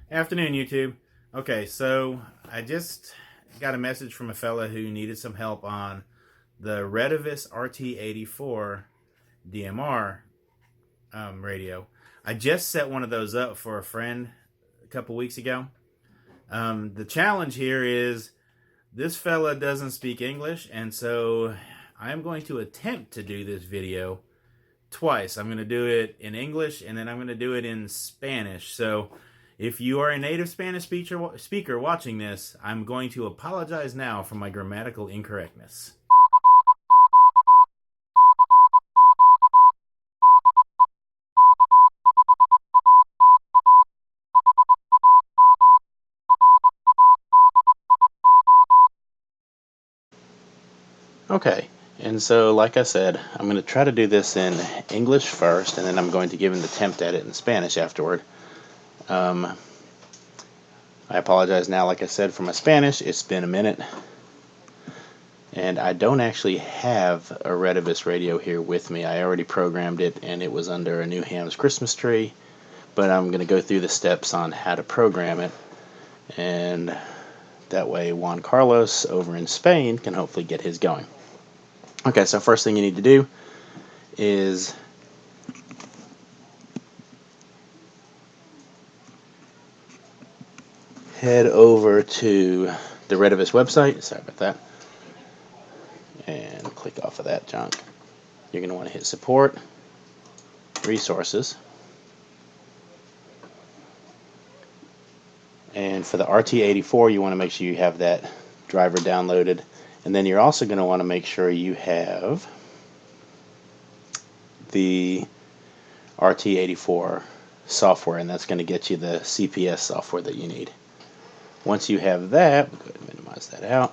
Afternoon, YouTube. Okay, so I just got a message from a fella who needed some help on the Retevis RT-84 DMR radio. I just set one of those up for a friend a couple weeks ago. The challenge here is this fella doesn't speak English, and so I'm going to attempt to do this video twice. I'm going to do it in English, and then I'm going to do it in Spanish. So if you are a native Spanish speaker watching this, I'm going to apologize now for my grammatical incorrectness. Okay, and so like I said, I'm going to try to do this in English first, and then I'm going to give an attempt at it in Spanish afterward. I apologize now, like I said, for my Spanish. It's been a minute. And I don't actually have a Retevis radio here with me. I already programmed it, and it was under a New Ham's Christmas tree. But I'm going to go through the steps on how to program it. And that way Juan Carlos over in Spain can hopefully get his going. Okay, so first thing you need to do is head over to the Retevis website. Sorry about that. And click off of that junk. You're going to want to hit support, resources. And for the RT-84, you want to make sure you have that driver downloaded. And then you're also going to want to make sure you have the RT-84 software, and that's going to get you the CPS software that you need. Once you have that, we'll go ahead and minimize that out.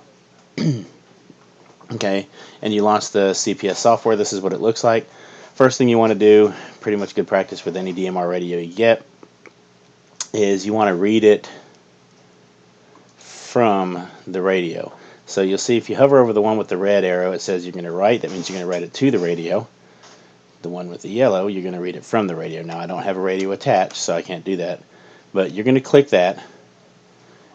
Okay, and you launch the CPS software. This is what it looks like. First thing you want to do, pretty much good practice with any DMR radio you get, is you want to read it from the radio. So you'll see if you hover over the one with the red arrow, it says you're going to write. That means you're going to write it to the radio. The one with the yellow, you're going to read it from the radio. Now, I don't have a radio attached, so I can't do that. But you're going to click that,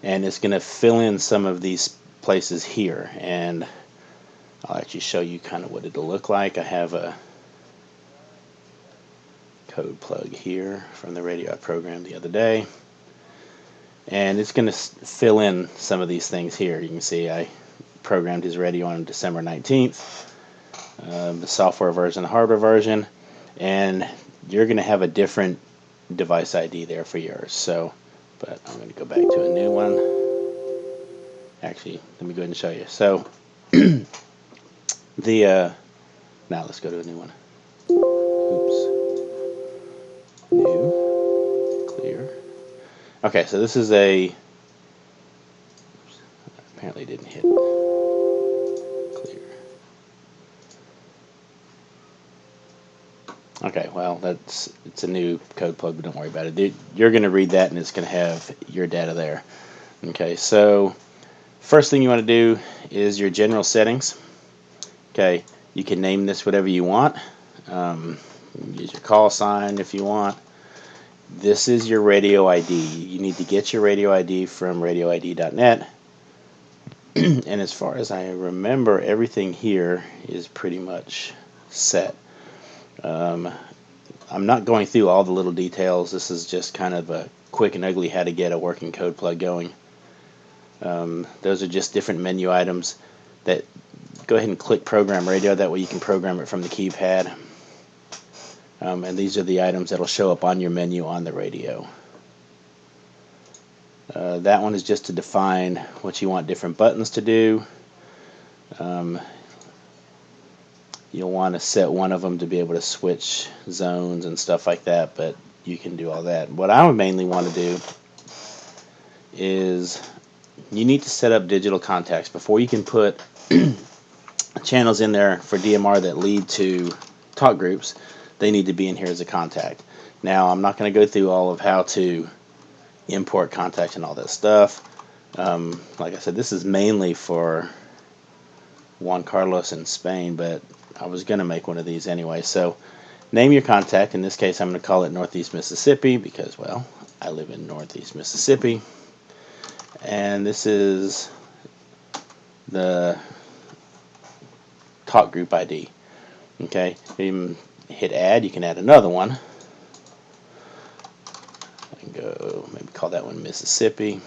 and it's going to fill in some of these places here. And I'll actually show you kind of what it'll look like. I have a Codeplug here from the radio I programmed the other day. And it's going to fill in some of these things here. You can see I programmed his radio on December 19th. The software version, the hardware version, and you're going to have a different device ID there for yours. So, but I'm going to go back to a new one. Actually, let me go ahead and show you. So, now let's go to a new one. Oops. New. Clear. Okay, so this is a. Apparently didn't hit. Okay, well, it's a new code plug, but don't worry about it. You're going to read that, and it's going to have your data there. Okay, so first thing you want to do is your general settings. Okay, you can name this whatever you want. Use your call sign if you want. This is your radio ID. You need to get your radio ID from radioid.net. And as far as I remember, everything here is pretty much set. I'm not going through all the little details. This is just kind of a quick and ugly how to get a working code plug going. Those are just different menu items that go ahead and click program radio. That way you can program it from the keypad. And these are the items that will show up on your menu on the radio. That one is just to define what you want different buttons to do. You'll want to set one of them to be able to switch zones and stuff like that, but you can do all that. What I would mainly want to do is you need to set up digital contacts. Before you can put channels in there for DMR that lead to talk groups, they need to be in here as a contact. Now, I'm not going to go through all of how to import contacts and all that stuff. Like I said, this is mainly for Juan Carlos in Spain, but I was going to make one of these anyway. So name your contact. In this case, I'm going to call it Northeast Mississippi because, well, I live in Northeast Mississippi, and this is the talk group ID. Okay, you hit add, you can add another one. I can go, maybe call that one Mississippi,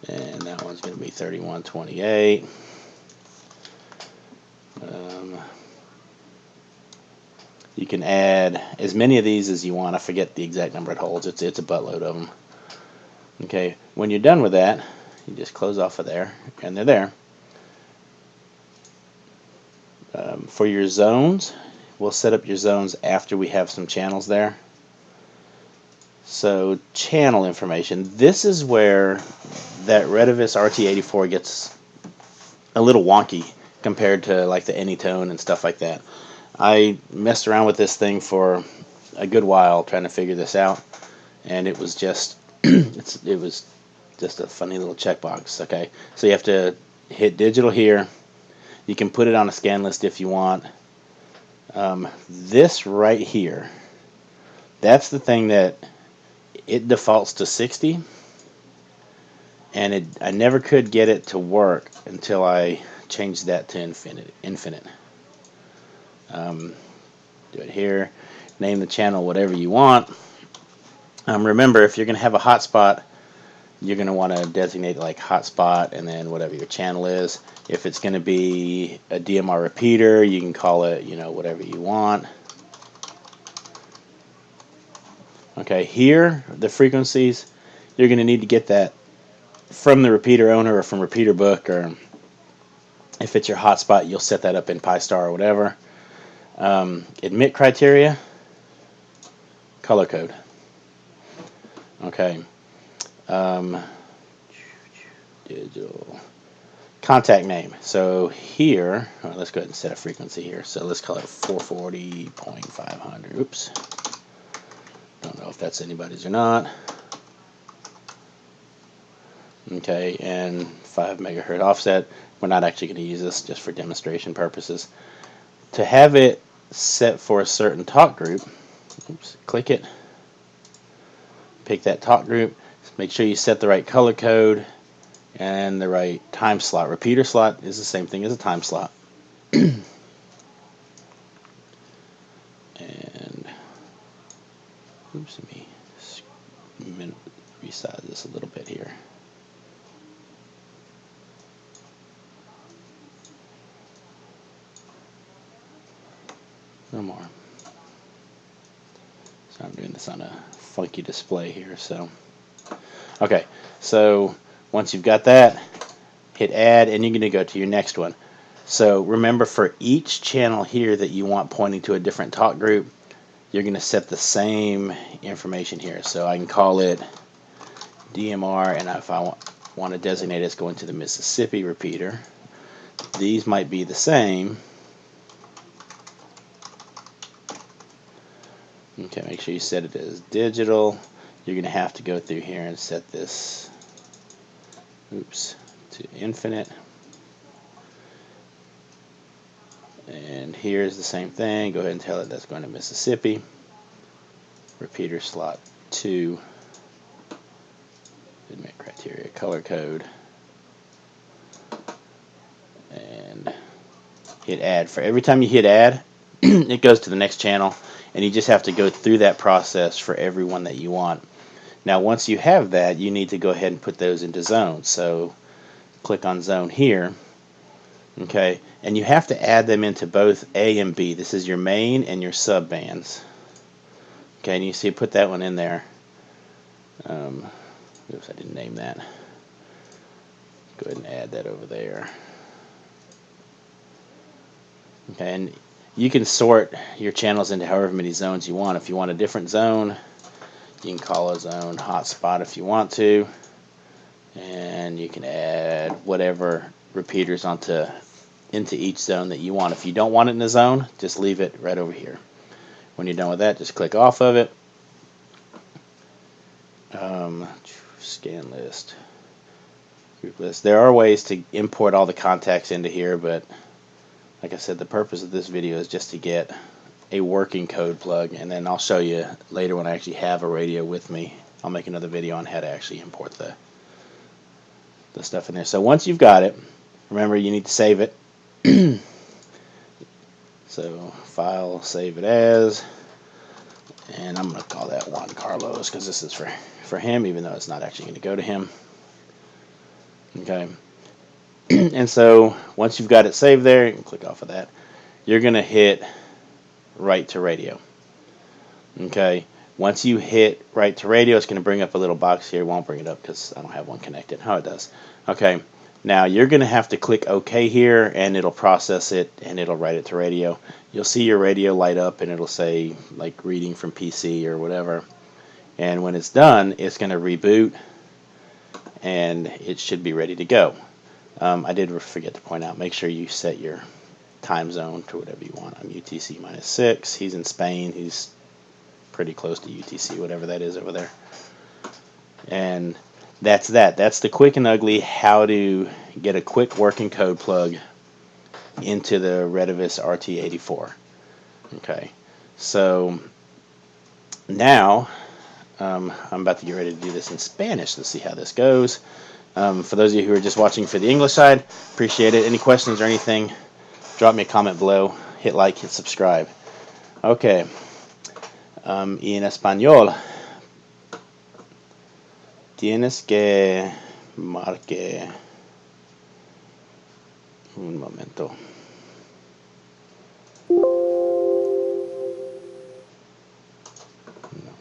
and that one's going to be 3128. You can add as many of these as you want. I forget the exact number it holds. It's a buttload of them. Okay, when you're done with that, you just close off of there, and they're there. For your zones, we'll set up your zones after we have some channels there. So channel information. This is where that Retevis RT-84 gets a little wonky compared to like the Anytone and stuff like that. I messed around with this thing for a good while trying to figure this out, and it was just it was just a funny little checkbox. Okay, so you have to hit digital here. You can put it on a scan list if you want. This right here, that's the thing that it defaults to 60, and I never could get it to work until I changed that to infinite. Do it here. Name the channel whatever you want. Remember, if you're going to have a hotspot, you're going to want to designate like hotspot and then whatever your channel is. If it's going to be a DMR repeater, you can call it, whatever you want. Okay, here, the frequencies, you're going to need to get that from the repeater owner or from repeater book, or if it's your hotspot, you'll set that up in PyStar or whatever. Admit criteria, color code. Okay. Digital contact name. So here, let's go ahead and set a frequency here. So let's call it 440.500. Oops. Don't know if that's anybody's or not. Okay, and 5 megahertz offset. We're not actually going to use this, just for demonstration purposes. To have it set for a certain talk group, oops, click it, pick that talk group, make sure you set the right color code and the right time slot. Repeater slot is the same thing as a time slot. And oops, let me resize this a little bit here. No more. So I'm doing this on a funky display here. So, okay. So once you've got that, hit add, and you're going to go to your next one. So remember, for each channel here that you want pointing to a different talk group, you're going to set the same information here. So I can call it DMR, and if I want to designate it as going to the Mississippi repeater, these might be the same. Okay, make sure you set it as digital. You're going to have to go through here and set this, oops, to infinite. And here's the same thing. Go ahead and tell it that's going to Mississippi. Repeater slot 2. Admit criteria, color code. And hit add. For every time you hit add, it goes to the next channel. And you just have to go through that process for every one that you want. Now, once you have that, you need to go ahead and put those into zones. So click on zone here. Okay, and you have to add them into both A and B. This is your main and your sub bands. Okay, and you see, put that one in there. Oops, I didn't name that. Go ahead and add that over there. Okay, and you can sort your channels into however many zones you want. If you want a different zone, you can call a zone hotspot if you want to, and you can add whatever repeaters into each zone that you want. If you don't want it in a zone, just leave it right over here. When you're done with that, just click off of it. Scan list, group list. There are ways to import all the contacts into here, but like I said, the purpose of this video is just to get a working code plug, and then I'll show you later when I actually have a radio with me I'll make another video on how to actually import the stuff in there. So once you've got it, remember you need to save it. So file, save it as, and I'm going to call that Juan Carlos because this is for him, even though it's not actually going to go to him. Okay. And so once you've got it saved there, you can click off of that. You're going to hit write to radio. Okay. Once you hit write to radio, it's going to bring up a little box here. It won't bring it up because I don't have one connected. Oh, it does. Okay. Now you're going to have to click OK here, and it'll process it, and it'll write it to radio. You'll see your radio light up, and it'll say like reading from PC or whatever. And when it's done, it's going to reboot, and it should be ready to go. I did forget to point out, make sure you set your time zone to whatever you want. I'm UTC -6. He's in Spain. He's pretty close to UTC, whatever that is over there. And that's that. That's the quick and ugly how to get a quick working code plug into the Retevis RT-84. Okay, so now I'm about to get ready to do this in Spanish. Let's see how this goes. For those of you who are just watching for the English side, appreciate it. Any questions or anything, drop me a comment below. Hit like, hit subscribe. Okay. Y en español, tienes que marque un momento. No.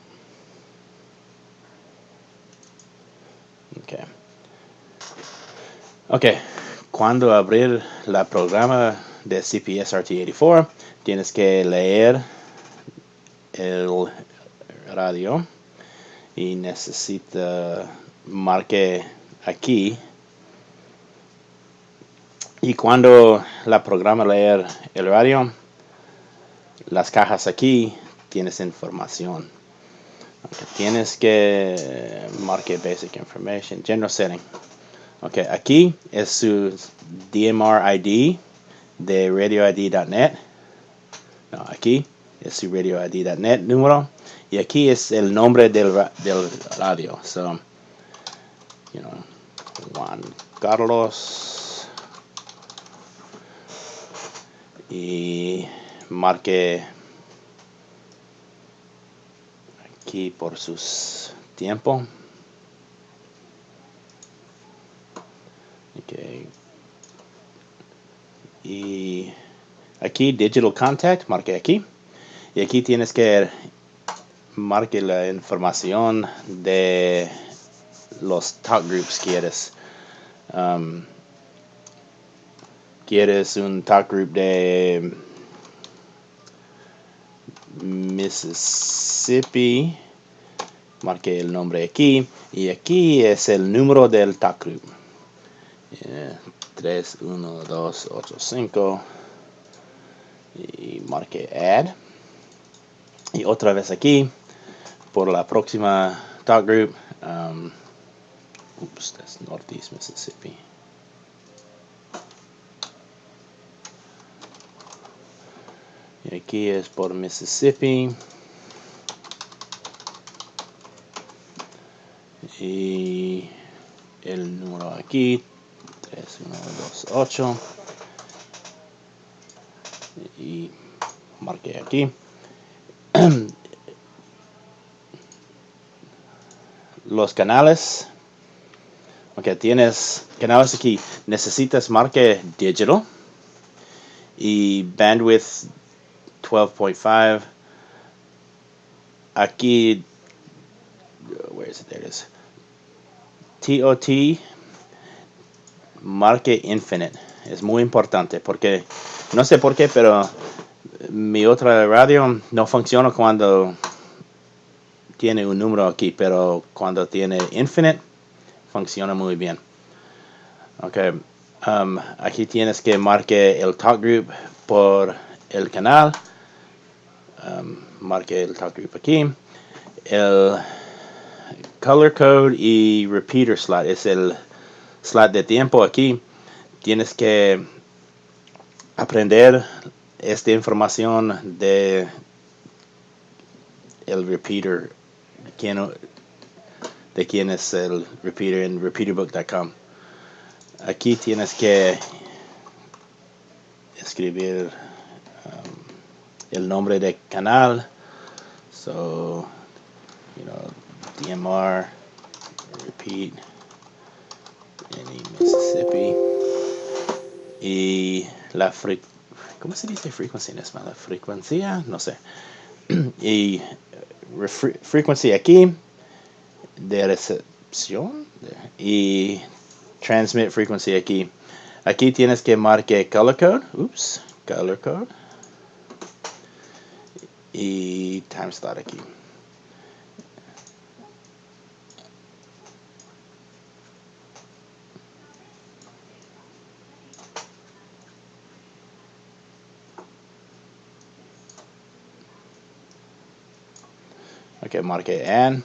Okay. Ok, cuando abrir la programa de CPS RT-84, tienes que leer el radio y necesita marque aquí. Y cuando la programa leer el radio, las cajas aquí tienes información. Okay, tienes que marque basic information, general setting. Ok, aquí es su DMR ID de radioid.net. No, aquí es su radioid.net número. Y aquí es el nombre del radio. So, you know, Juan Carlos. Y marque aquí por sus tiempo. Okay. Y aquí Digital Contact, marque aquí. Y aquí tienes que marque la información de los talk groups quieres. Quieres un talk group de Mississippi, marque el nombre aquí. Y aquí es el número del talk group. 31285 y marque add, y otra vez aquí por la próxima talk group. That's Northeast Mississippi. Y aquí es por Mississippi y el número aquí 3128 y marqué aquí. Los canales, ok, tienes canales aquí, necesitas marque digital y bandwidth 12.5. Aquí, where is it? There it is. TOT marque infinite. Es muy importante porque no sé por qué, pero mi otra radio no funciona cuando tiene un número aquí, pero cuando tiene infinite funciona muy bien. Okay. Aquí tienes que marque el talk group por el canal. Marque el talk group aquí. El color code y repeater slot es el slot de tiempo aquí. Tienes que aprender esta información de el repeater. de quién es el repeater en repeaterbook.com. Aquí tienes que escribir el nombre del canal. So, DMR repeat any Mississippi. Y la ¿cómo se dice frequency en español? Frecuencia, no sé. Y frequency aquí de recepción y transmit frequency aquí. Aquí tienes que marcar color code. Color code. Y time slot aquí. Ok, marque add.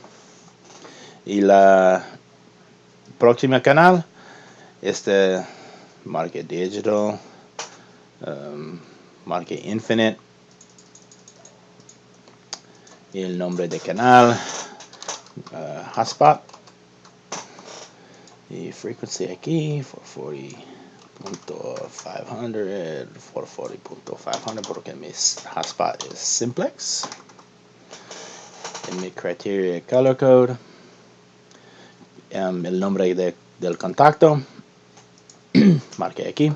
Y la próxima canal, marque digital, marque infinite. Y el nombre de canal, hotspot. Y frequency aquí, 440.500, 440.500, porque mi hotspot es simplex. En mi criteria color code, el nombre del contacto, marqué aquí.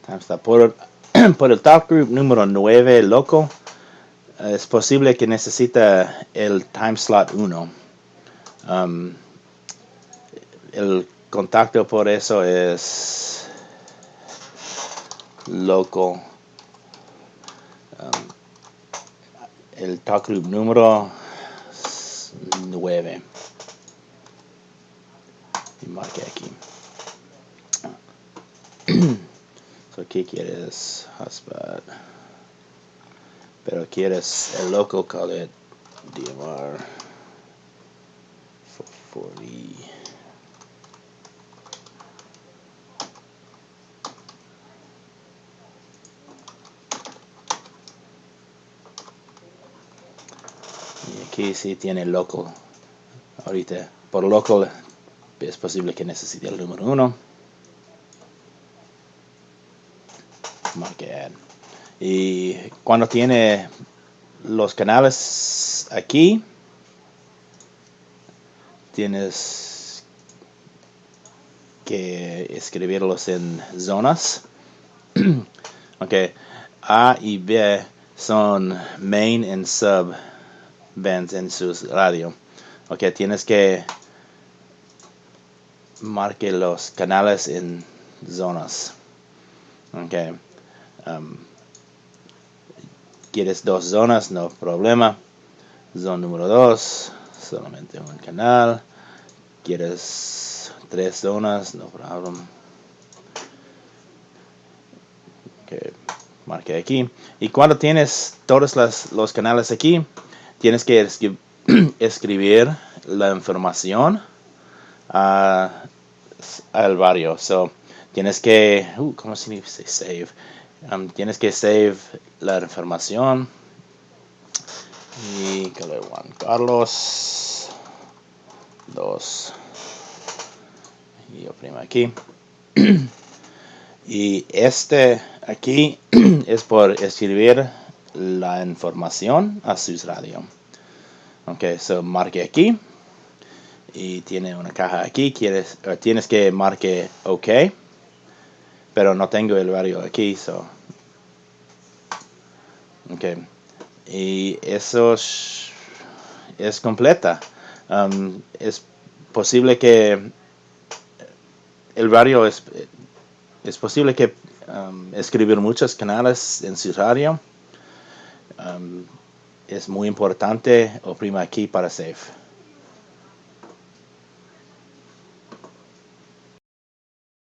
Está por el top group número 9 local. Es posible que necesita el time slot 1. El contacto por eso es local. El top group número 9. Y marqué aquí. So aquí quieres hotspot. Pero quieres el local color DMR 440. Y aquí sí tiene local. Ahorita por local es posible que necesite el número 1. Marque add. Y cuando tiene los canales aquí, tienes que escribirlos en zonas. Ok, A y B son main and sub bands en sus radio. Ok, tienes que marcar los canales en zonas. Ok, quieres 2 zonas, no problema. Zona número 2, solamente un canal. Quieres 3 zonas, no problema. Okay, marqué aquí. Y cuando tienes todos los canales aquí, tienes que escribir la información al barrio. So, tienes que, ¿cómo se dice save? Tienes que save la información. Y color Juan Carlos 2. Y oprimo aquí. Y aquí es por escribir la información a sus radio. Ok, so marque aquí. Y tiene una caja aquí. Tienes que marque OK. Pero no tengo el radio aquí, so. Ok. Y eso es completa. Es posible que el radio es posible que escribir muchos canales en su radio. Es muy importante. Oprima aquí para save.